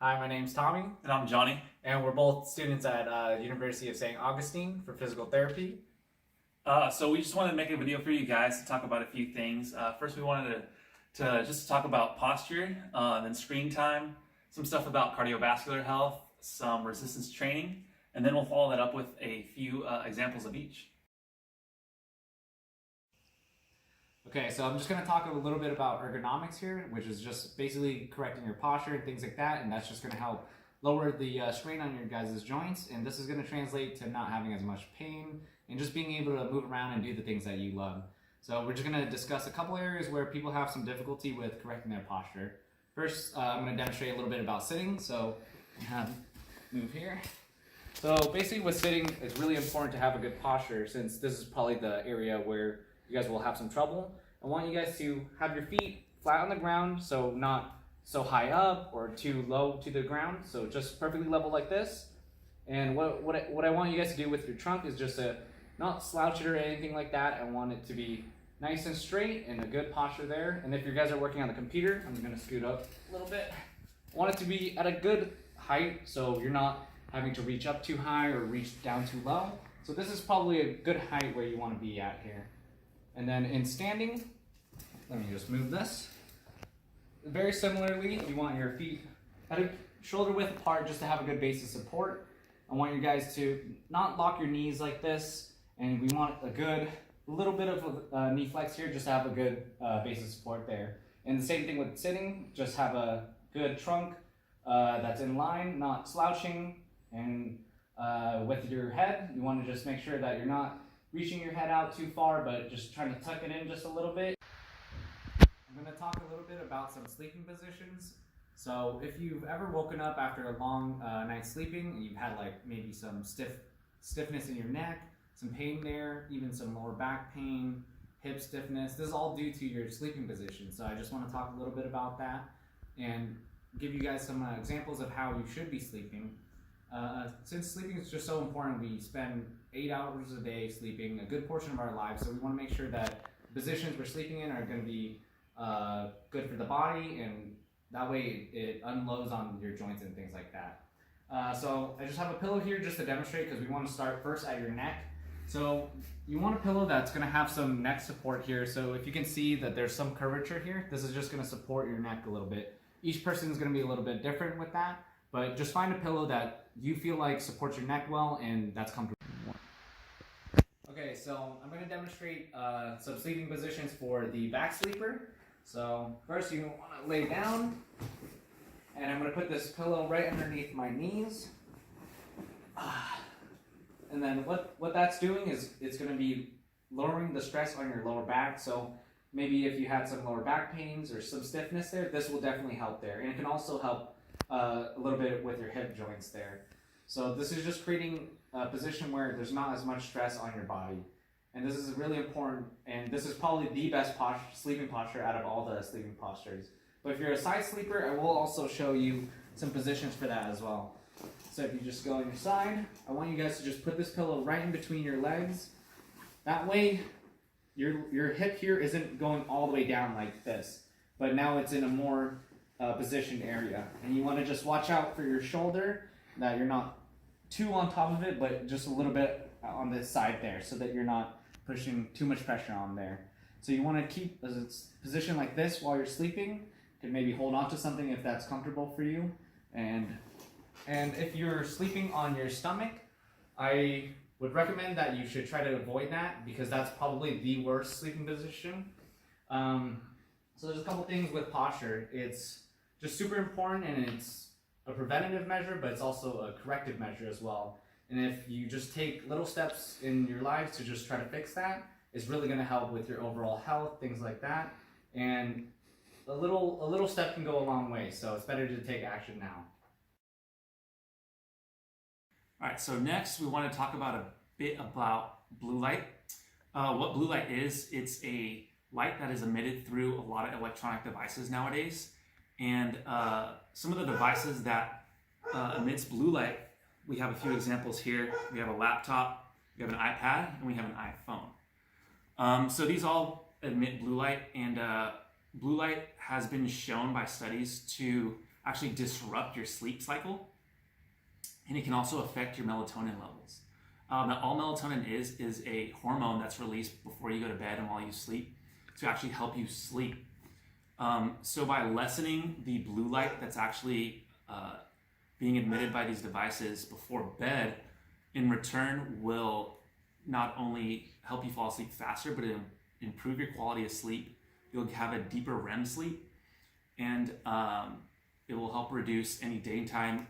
Hi, my name's Tommy, And I'm Johnny. and we're both students at University of St. Augustine for physical therapy. So we just wanted to make a video for you guys to talk about a few things. First, we wanted to just talk about posture, then screen time, some stuff about cardiovascular health, some resistance training, and then we'll follow that up with a few examples of each. Okay, so I'm just going to talk a little bit about ergonomics here, which is just basically correcting your posture and things like that, and that's just going to help lower the strain on your guys' joints, and this is going to translate to not having as much pain and just being able to move around and do the things that you love. So we're just going to discuss a couple areas where people have some difficulty with correcting their posture. First, I'm going to demonstrate a little bit about sitting, so move here. So basically with sitting, it's really important to have a good posture since this is probably the area where you guys will have some trouble. I want you guys to have your feet flat on the ground, so not so high up or too low to the ground, so just perfectly level like this. And what I want you guys to do with your trunk is just to not slouch it or anything like that. I want it to be nice and straight and a good posture there. And if you guys are working on the computer, I'm going to scoot up a little bit. I want it to be at a good height so you're not having to reach up too high or reach down too low. So this is probably a good height where you want to be at here. And then in standing, let me just move this. Very similarly, you want your feet at a shoulder width apart just to have a good base of support. I want you guys to not lock your knees like this, and we want a good little bit of a knee flex here just to have a good base of support there. And the same thing with sitting, just have a good trunk that's in line, not slouching, and with your head, you want to just make sure that you're not reaching your head out too far, but just trying to tuck it in just a little bit. I'm going to talk a little bit about some sleeping positions. So if you've ever woken up after a long night's sleeping and you've had like maybe some stiffness in your neck, some pain there, even some lower back pain, hip stiffness, this is all due to your sleeping position. So I just want to talk a little bit about that and give you guys some examples of how you should be sleeping. Since sleeping is just so important, we spend 8 hours a day sleeping, a good portion of our lives, so we want to make sure that the positions we're sleeping in are going to be good for the body, and that way it unloads on your joints and things like that. So I just have a pillow here just to demonstrate because we want to start first at your neck. So you want a pillow that's going to have some neck support here, so if you can see that there's some curvature here, this is just going to support your neck a little bit. Each person is going to be a little bit different with that, but just find a pillow that you feel like supports your neck well and that's comfortable. Okay, so I'm going to demonstrate some sleeping positions for the back sleeper. So first you want to lay down, and I'm going to put this pillow right underneath my knees. And then what that's doing is it's going to be lowering the stress on your lower back. So maybe if you had some lower back pains or some stiffness there, this will definitely help there. And it can also help a little bit with your hip joints there. So this is just creating a position where there's not as much stress on your body. And this is really important, and this is probably the best sleeping posture out of all the sleeping postures. But if you're a side sleeper, I will also show you some positions for that as well. So if you just go on your side, I want you guys to just put this pillow right in between your legs. That way, your hip here isn't going all the way down like this, but now it's in a more positioned area. And you want to just watch out for your shoulder, that you're not too on top of it, but just a little bit on this side there, so that you're not pushing too much pressure on there. So you want to keep a position like this while you're sleeping. You can maybe hold on to something if that's comfortable for you. And if you're sleeping on your stomach, I would recommend that you should try to avoid that because that's probably the worst sleeping position. So there's a couple things with posture. It's just super important, and it's a preventative measure, but it's also a corrective measure as well. And if you just take little steps in your lives to just try to fix that, it's really going to help with your overall health, things like that. And a little step can go a long way, so it's better to take action now. All right, so next we want to talk about a bit about blue light. What blue light is, it's a light that is emitted through a lot of electronic devices nowadays. And some of the devices that emits blue light, we have a few examples here. We have a laptop, we have an iPad, and we have an iPhone. So these all emit blue light, and blue light has been shown by studies to actually disrupt your sleep cycle, and it can also affect your melatonin levels. Now, all melatonin is a hormone that's released before you go to bed and while you sleep to actually help you sleep. So by lessening the blue light that's actually being emitted by these devices before bed, in return will not only help you fall asleep faster, but it'll improve your quality of sleep. You'll have a deeper REM sleep, and it will help reduce any daytime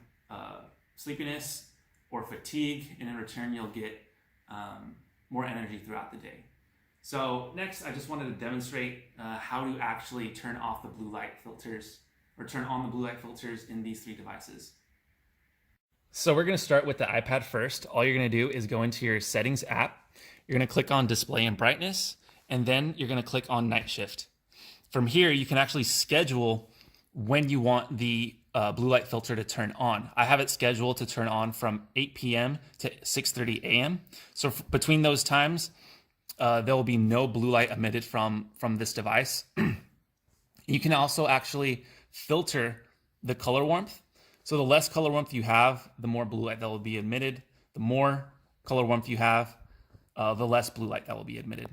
sleepiness or fatigue, and in return you'll get more energy throughout the day. So next, I just wanted to demonstrate how to actually turn off the blue light filters, or turn on the blue light filters in these 3 devices. So we're going to start with the iPad first. All you're going to do is go into your settings app. You're going to click on display and brightness, and then you're going to click on night shift. From here, you can actually schedule when you want the blue light filter to turn on. I have it scheduled to turn on from 8 p.m. to 6:30 a.m. So between those times, there will be no blue light emitted from this device. You can also actually filter the color warmth. So the less color warmth you have, the more blue light that will be emitted. The more color warmth you have, the less blue light that will be emitted.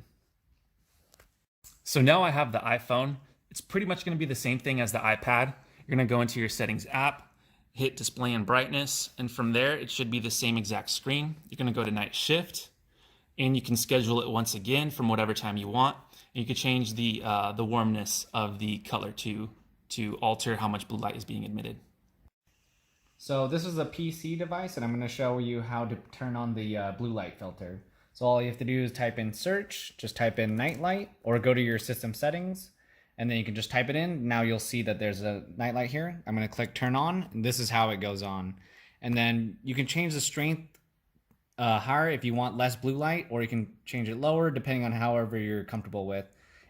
So now I have the iPhone. It's pretty much going to be the same thing as the iPad. You're going to go into your settings app, hit display and brightness, and from there it should be the same exact screen. You're going to go to night shift, and you can schedule it once again from whatever time you want. And you can change the warmness of the color to alter how much blue light is being emitted. So this is a PC device, and I'm going to show you how to turn on the blue light filter. So all you have to do is type in search, just type in night light, or go to your system settings, and then you can just type it in. Now you'll see that there's a night light here. I'm going to click turn on, and this is how it goes on. And then you can change the strength higher if you want less blue light, or you can change it lower depending on however you're comfortable with.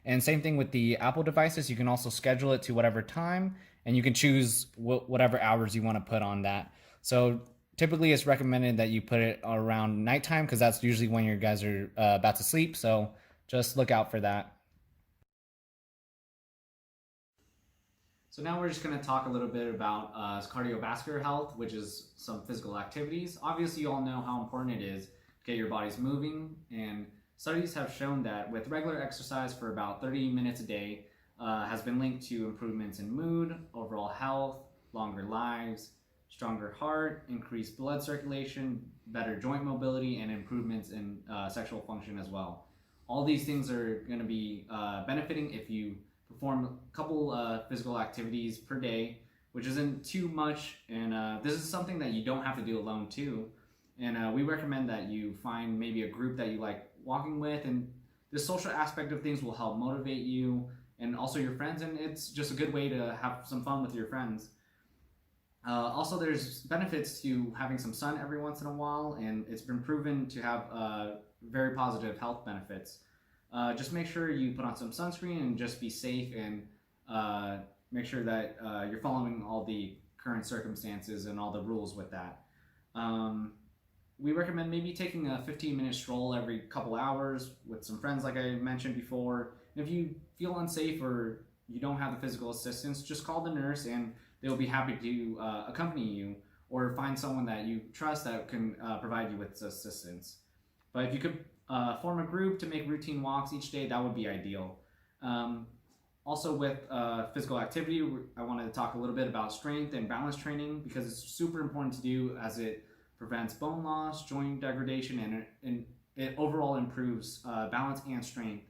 And same thing with the Apple devices. You can also schedule it to whatever time, and you can choose whatever hours you want to put on that. So typically it's recommended that you put it around nighttime, because that's usually when your guys are about to sleep. So just look out for that. So now we're just going to talk a little bit about cardiovascular health, which is some physical activities. Obviously, you all know how important it is to get your bodies moving, and studies have shown that with regular exercise for about 30 minutes a day has been linked to improvements in mood, overall health, longer lives, stronger heart, increased blood circulation, better joint mobility, and improvements in sexual function as well. All these things are going to be benefiting if you perform a couple physical activities per day, which isn't too much, and this is something that you don't have to do alone too. And we recommend that you find maybe a group that you like walking with, and the social aspect of things will help motivate you and also your friends, and it's just a good way to have some fun with your friends. Also, there's benefits to having some sun every once in a while, and it's been proven to have very positive health benefits. Just make sure you put on some sunscreen and just be safe, and make sure that you're following all the current circumstances and all the rules with that. We recommend maybe taking a 15-minute stroll every couple hours with some friends, like I mentioned before. And if you feel unsafe or you don't have the physical assistance, just call the nurse and they'll be happy to accompany you, or find someone that you trust that can provide you with assistance. But if you could form a group to make routine walks each day, that would be ideal. Also with physical activity, I wanted to talk a little bit about strength and balance training, because it's super important to do, as it prevents bone loss, joint degradation, and it overall improves balance and strength.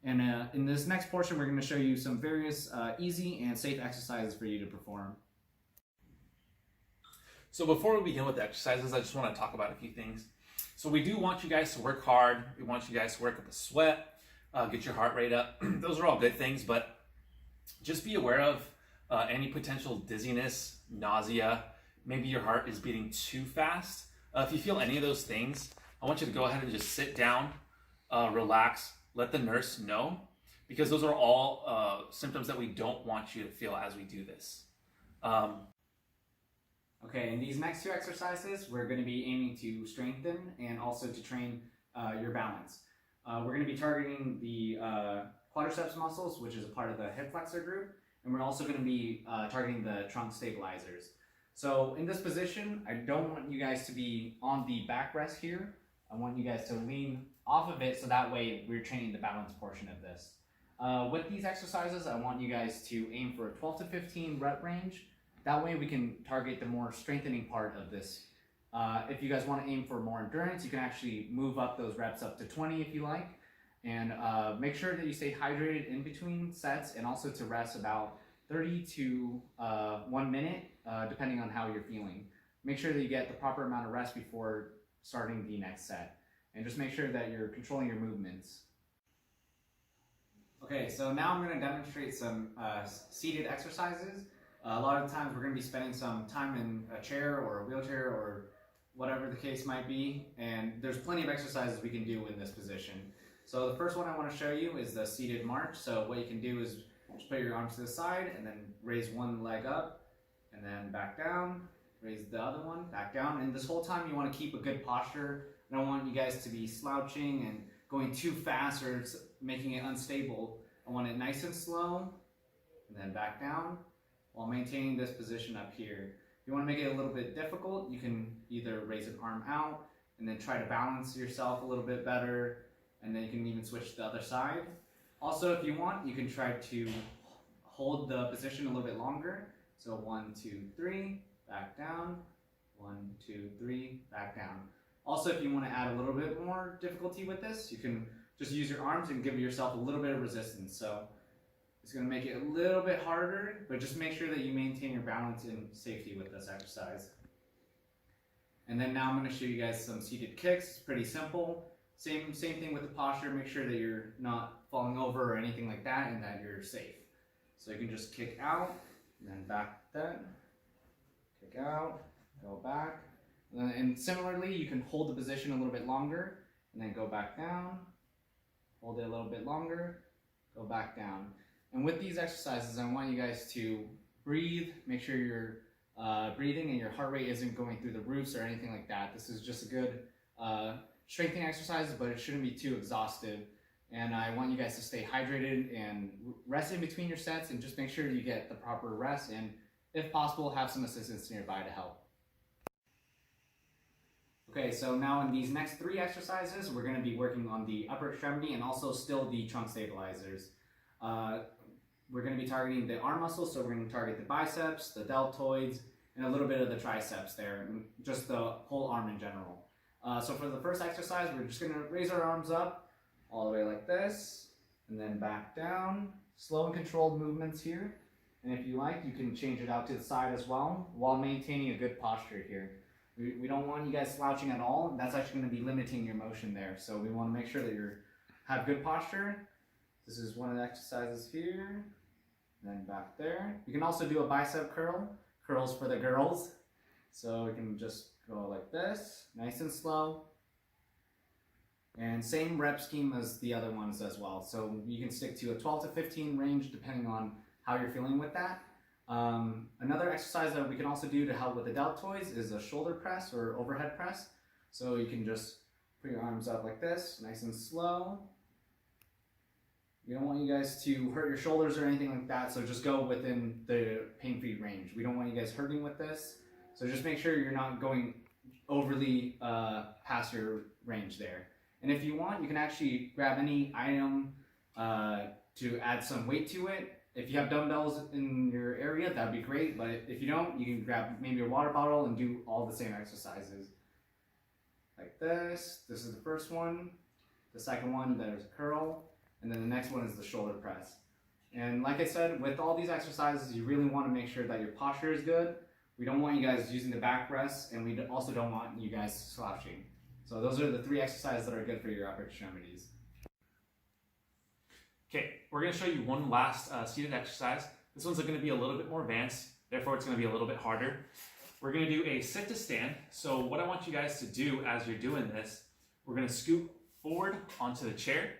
And in this next portion, we're going to show you some various easy and safe exercises for you to perform. So before we begin with the exercises, I just want to talk about a few things. So we do want you guys to work hard. We want you guys to work up a sweat, get your heart rate up. Those are all good things, but just be aware of any potential dizziness, nausea. Maybe your heart is beating too fast. If you feel any of those things, I want you to go ahead and just sit down, relax, let the nurse know, because those are all symptoms that we don't want you to feel as we do this. Okay, in these next two exercises, we're going to be aiming to strengthen and also to train your balance. We're going to be targeting the quadriceps muscles, which is a part of the hip flexor group, and we're also going to be targeting the trunk stabilizers. So in this position, I don't want you guys to be on the backrest here. I want you guys to lean off of it so that way we're training the balance portion of this. With these exercises, I want you guys to aim for a 12 to 15 rep range. That way we can target the more strengthening part of this. If you guys want to aim for more endurance, you can actually move up those reps up to 20 if you like. And make sure that you stay hydrated in between sets, and also to rest about 30 to 1 minute, depending on how you're feeling. Make sure that you get the proper amount of rest before starting the next set. And just make sure that you're controlling your movements. Okay, so now I'm going to demonstrate some seated exercises. A lot of times we're going to be spending some time in a chair or a wheelchair or whatever the case might be, and there's plenty of exercises we can do in this position. So the first one I want to show you is the seated march. So what you can do is just put your arms to the side and then raise one leg up and then back down, raise the other one, back down, and this whole time you want to keep a good posture. I don't want you guys to be slouching and going too fast or making it unstable. I want it nice and slow, and then back down while maintaining this position up here. If you want to make it a little bit difficult, you can either raise an arm out and then try to balance yourself a little bit better, and then you can even switch to the other side. Also, if you want, you can try to hold the position a little bit longer. So 1, 2, 3, back down, 1, 2, 3, back down. Also, if you want to add a little bit more difficulty with this, you can just use your arms and give yourself a little bit of resistance. So it's going to make it a little bit harder, but just make sure that you maintain your balance and safety with this exercise. And then now I'm going to show you guys some seated kicks. It's pretty simple. Same thing with the posture. Make sure that you're not falling over or anything like that, and that you're safe. So you can just kick out, and then back then, kick out, go back. And similarly, you can hold the position a little bit longer, and then go back down, hold it a little bit longer, go back down. And with these exercises, I want you guys to breathe, make sure you're breathing and your heart rate isn't going through the roofs or anything like that. This is just a good strengthening exercise, but it shouldn't be too exhaustive. And I want you guys to stay hydrated and rest in between your sets, and just make sure you get the proper rest, and if possible, have some assistance nearby to help. Okay, so now in these next 3 exercises, we're going to be working on the upper extremity and also still the trunk stabilizers. We're going to be targeting the arm muscles, so we're going to target the biceps, the deltoids, and a little bit of the triceps there, and just the whole arm in general. So for the first exercise, we're just going to raise our arms up all the way like this, and then back down. Slow and controlled movements here. And if you like, you can change it out to the side as well, while maintaining a good posture here. We don't want you guys slouching at all. That's actually going to be limiting your motion there. So we want to make sure that you have good posture. This is one of the exercises here. Then back there. You can also do a bicep curl. Curls for the girls. So we can just go like this, nice and slow. And same rep scheme as the other ones as well. So you can stick to a 12 to 15 range depending on how you're feeling with that. Another exercise that we can also do to help with the deltoids is a shoulder press or overhead press. So you can just put your arms up like this, nice and slow. We don't want you guys to hurt your shoulders or anything like that, so just go within the pain-free range. We don't want you guys hurting with this, so just make sure you're not going overly past your range there. And if you want, you can actually grab any item to add some weight to it. If you have dumbbells in your area, that'd be great, but if you don't, you can grab maybe a water bottle and do all the same exercises. Like this. This is the first one. The second one, there's a curl. And then the next one is the shoulder press. And like I said, with all these exercises, you really want to make sure that your posture is good. We don't want you guys using the back rest, and we also don't want you guys slouching. So those are the 3 exercises that are good for your upper extremities. Okay, we're going to show you one last seated exercise. This one's going to be a little bit more advanced, therefore it's going to be a little bit harder. We're going to do a sit to stand. So what I want you guys to do as you're doing this, we're going to scoot forward onto the chair.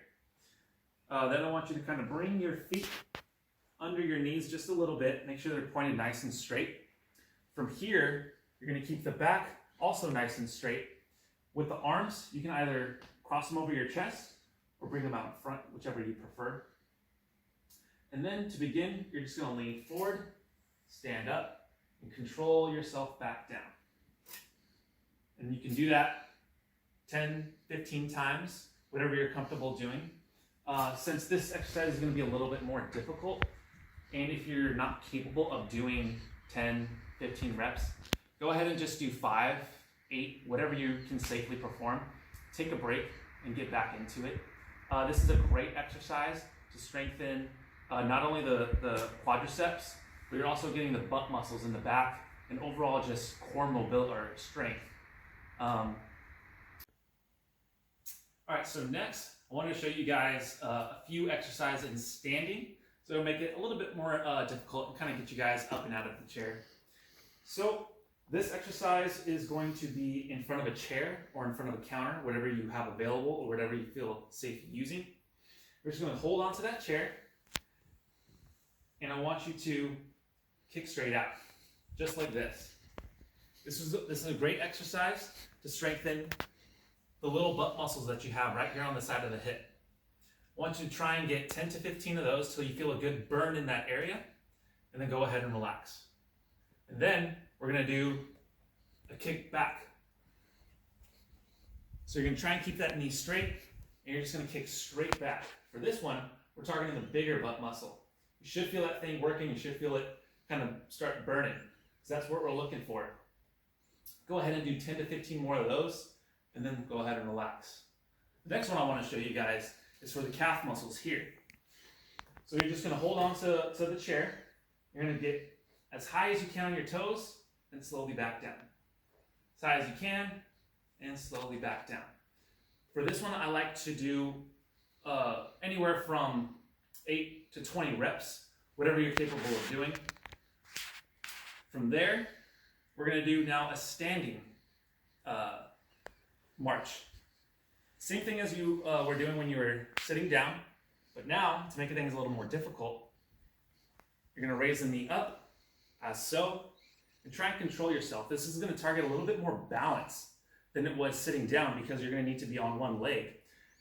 Then I want you to kind of bring your feet under your knees just a little bit. Make sure they're pointed nice and straight. From here, you're going to keep the back also nice and straight. With the arms, you can either cross them over your chest or bring them out in front, whichever you prefer. And then to begin, you're just gonna lean forward, stand up, and control yourself back down. And you can do that 10, 15 times, whatever you're comfortable doing. Since this exercise is gonna be a little bit more difficult, and if you're not capable of doing 10, 15 reps, go ahead and just do 5, 8, whatever you can safely perform. Take a break and get back into it. This is a great exercise to strengthen not only the quadriceps, but you're also getting the butt muscles in the back and overall just core mobility or strength. All right, so next I want to show you guys a few exercises in standing. So it'll make it a little bit more difficult and kind of get you guys up and out of the chair. So this exercise is going to be in front of a chair or in front of a counter, whatever you have available or whatever you feel safe using. We're just going to hold on to that chair, and I want you to kick straight out, just like this. This is a great exercise to strengthen the little butt muscles that you have right here on the side of the hip. I want you to try and get 10 to 15 of those till you feel a good burn in that area, and then go ahead and relax. And then we're gonna do a kick back. So you're gonna try and keep that knee straight, and you're just gonna kick straight back. For this one, we're targeting the bigger butt muscle. You should feel that thing working, you should feel it kind of start burning, because that's what we're looking for. Go ahead and do 10 to 15 more of those, and then go ahead and relax. The next one I wanna show you guys is for the calf muscles here. So you're just gonna hold on to the chair. You're gonna get as high as you can on your toes, and slowly back down. As high as you can, and slowly back down. For this one, I like to do anywhere from 8 to 20 reps, whatever you're capable of doing. From there, we're gonna do now a standing march. Same thing as you were doing when you were sitting down, but now, to make things a little more difficult, you're gonna raise the knee up, as so, and try and control yourself. This is gonna target a little bit more balance than it was sitting down, because you're gonna need to be on one leg.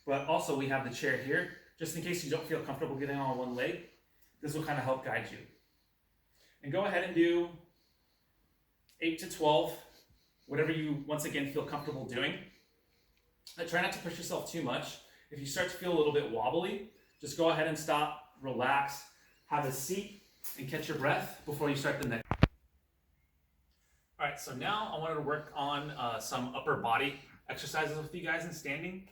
But also we have the chair here, just in case you don't feel comfortable getting on one leg, this will kind of help guide you. And go ahead and do 8 to 12, whatever you, once again, feel comfortable doing. Try not to push yourself too much. If you start to feel a little bit wobbly, just go ahead and stop, relax, have a seat, and catch your breath before you start the next. All right, so now I wanted to work on some upper body exercises with you guys in standing.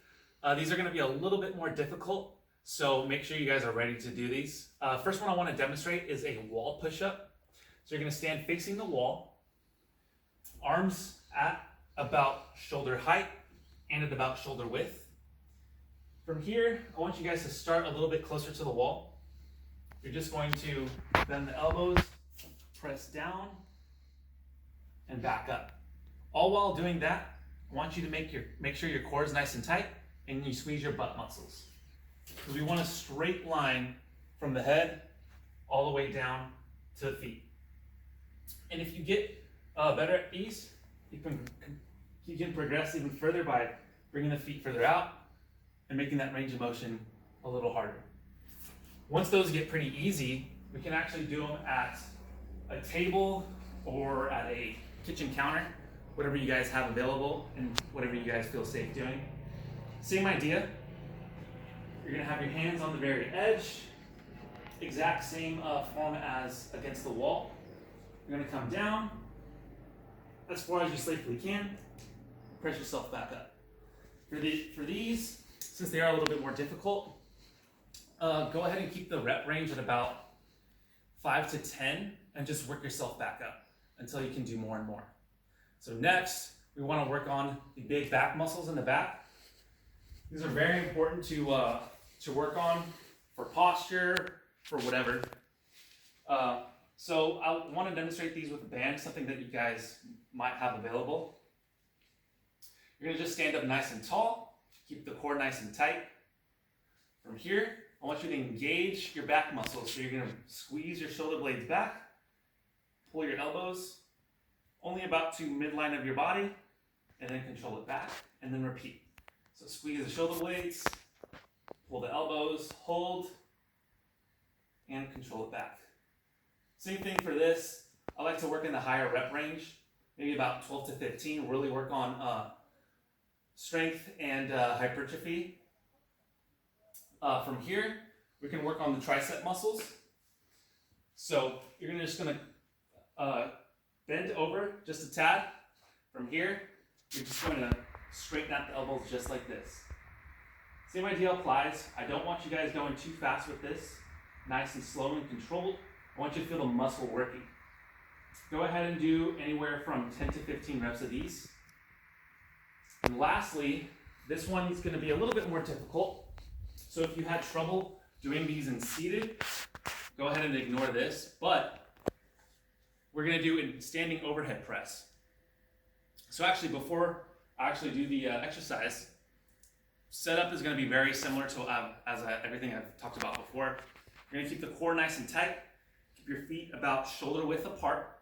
These are gonna be a little bit more difficult, so make sure you guys are ready to do these. First one I wanna demonstrate is a wall push-up. So you're gonna stand facing the wall, arms at about shoulder height and at about shoulder width. From here, I want you guys to start a little bit closer to the wall. You're just going to bend the elbows, press down, and back up. All while doing that, I want you to make sure your core is nice and tight and you squeeze your butt muscles. Because we want a straight line from the head all the way down to the feet. And if you get better at these, you can progress even further by bringing the feet further out and making that range of motion a little harder. Once those get pretty easy, we can actually do them at a table or at a kitchen counter, whatever you guys have available and whatever you guys feel safe doing. Same idea. You're gonna have your hands on the very edge, exact same form as against the wall. You're gonna come down as far as you safely can, press yourself back up. For these, since they are a little bit more difficult, go ahead and keep the rep range at about 5 to 10 and just work yourself back up until you can do more and more. So next, we want to work on the big back muscles in the back. These are very important to work on for posture, for whatever. So I want to demonstrate these with a band, something that you guys might have available. You're going to just stand up nice and tall, keep the core nice and tight. From here, I want you to engage your back muscles. So you're going to squeeze your shoulder blades back, pull your elbows only about to midline of your body, and then control it back, and then repeat. So squeeze the shoulder blades, pull the elbows, hold, and control it back. Same thing for this. I like to work in the higher rep range, maybe about 12 to 15, really work on strength and hypertrophy. From here, we can work on the tricep muscles. So you're just gonna bend over just a tad. From here, you're just going to straighten out the elbows just like this. Same idea applies. I don't want you guys going too fast with this. Nice and slow and controlled. I want you to feel the muscle working. Go ahead and do anywhere from 10 to 15 reps of these. And lastly, this one's going to be a little bit more difficult. So if you had trouble doing these in seated, go ahead and ignore this. But we're going to do a standing overhead press. So actually, before I actually do the exercise, setup is going to be very similar to everything I've talked about before. You're going to keep the core nice and tight. Keep your feet about shoulder width apart.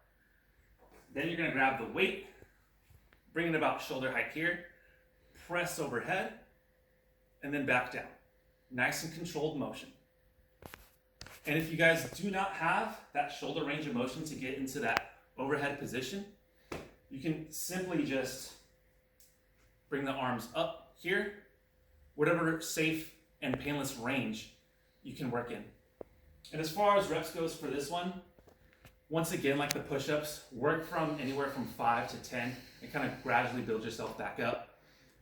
Then you're going to grab the weight, bring it about shoulder height here, press overhead, and then back down. Nice and controlled motion. And if you guys do not have that shoulder range of motion to get into that overhead position, you can simply just bring the arms up here, whatever safe and painless range you can work in. And as far as reps goes for this one, once again, like the push-ups, work from anywhere from 5 to 10 and kind of gradually build yourself back up.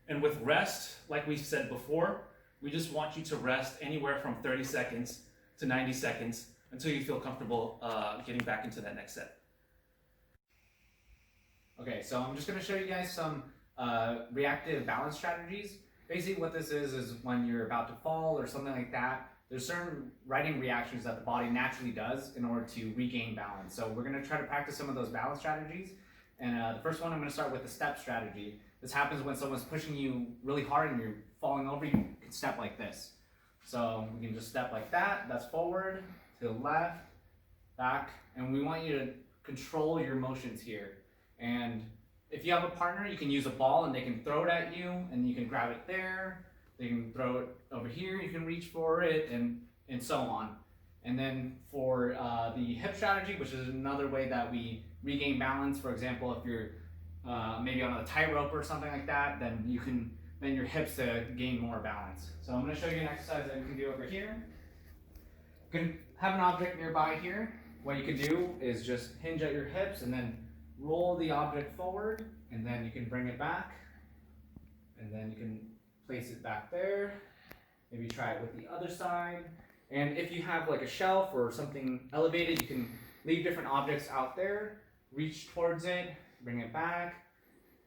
And with rest, like we said before, we just want you to rest anywhere from 30 seconds to 90 seconds until you feel comfortable getting back into that next set. Okay, so I'm just going to show you guys some reactive balance strategies. Basically what this is when you're about to fall or something like that, there's certain righting reactions that the body naturally does in order to regain balance. So we're going to try to practice some of those balance strategies. And the first one, I'm going to start with the step strategy. This happens when someone's pushing you really hard and you're falling over, you can step like this. So we can just step like that. That's forward, to the left, back, and we want you to control your motions here. And if you have a partner, you can use a ball and they can throw it at you and you can grab it there. They can throw it over here, you can reach for it, and so on. And then for the hip strategy, which is another way that we regain balance. For example, if you're maybe on a tightrope or something like that, then you can bend your hips to gain more balance. So I'm going to show you an exercise that you can do over here. You can have an object nearby here. What you can do is just hinge at your hips and then roll the object forward, and then you can bring it back, and then you can place it back there. Maybe try it with the other side. And if you have like a shelf or something elevated, you can leave different objects out there, reach towards it, bring it back,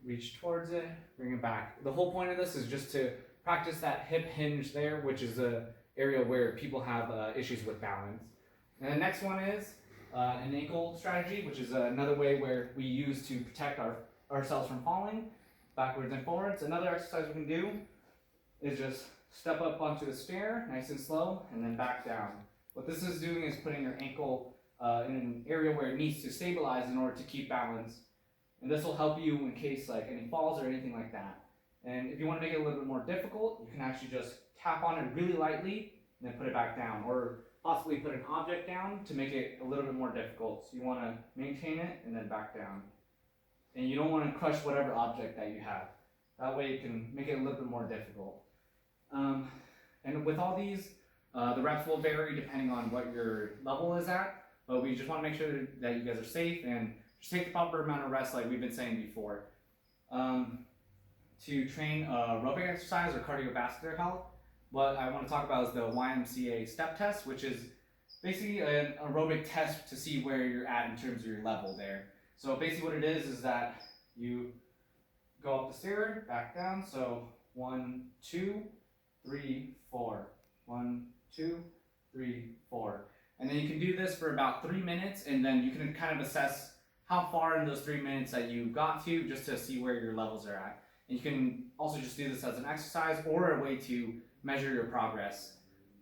reach towards it, bring it back. The whole point of this is just to practice that hip hinge there, which is an area where people have issues with balance. And the next one is an ankle strategy, which is another way where we use to protect ourselves from falling backwards and forwards. Another exercise we can do is just step up onto the stair, nice and slow, and then back down. What this is doing is putting your ankle in an area where it needs to stabilize in order to keep balance. And this will help you in case like any falls or anything like that. And if you want to make it a little bit more difficult, you can actually just tap on it really lightly and then put it back down, or possibly put an object down to make it a little bit more difficult. So you want to maintain it and then back down. And you don't want to crush whatever object that you have. That way you can make it a little bit more difficult. And with all these, the reps will vary depending on what your level is at, but we just want to make sure that you guys are safe and just take the proper amount of rest like we've been saying before. To train aerobic exercise or cardiovascular health, what I want to talk about is the YMCA step test, which is basically an aerobic test to see where you're at in terms of your level there. So basically what it is that you go up the stair, back down, so 1, 2, 3, 4. 1, 2, 3, 4. And then you can do this for about 3 minutes, and then you can kind of assess how far in those 3 minutes that you got to, just to see where your levels are at. And you can also just do this as an exercise or a way to measure your progress.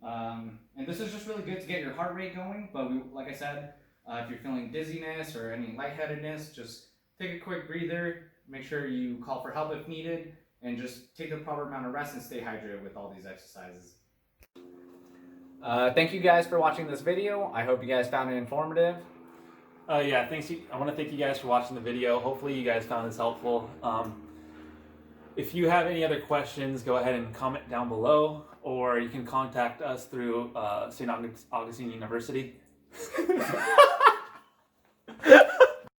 And this is just really good to get your heart rate going, but like I said, if you're feeling dizziness or any lightheadedness, just take a quick breather, make sure you call for help if needed, and just take the proper amount of rest and stay hydrated with all these exercises. Thank you guys for watching this video. I hope you guys found it informative. Yeah, thanks. I want to thank you guys for watching the video. Hopefully you guys found this helpful. If you have any other questions, go ahead and comment down below, or you can contact us through St. Augustine University.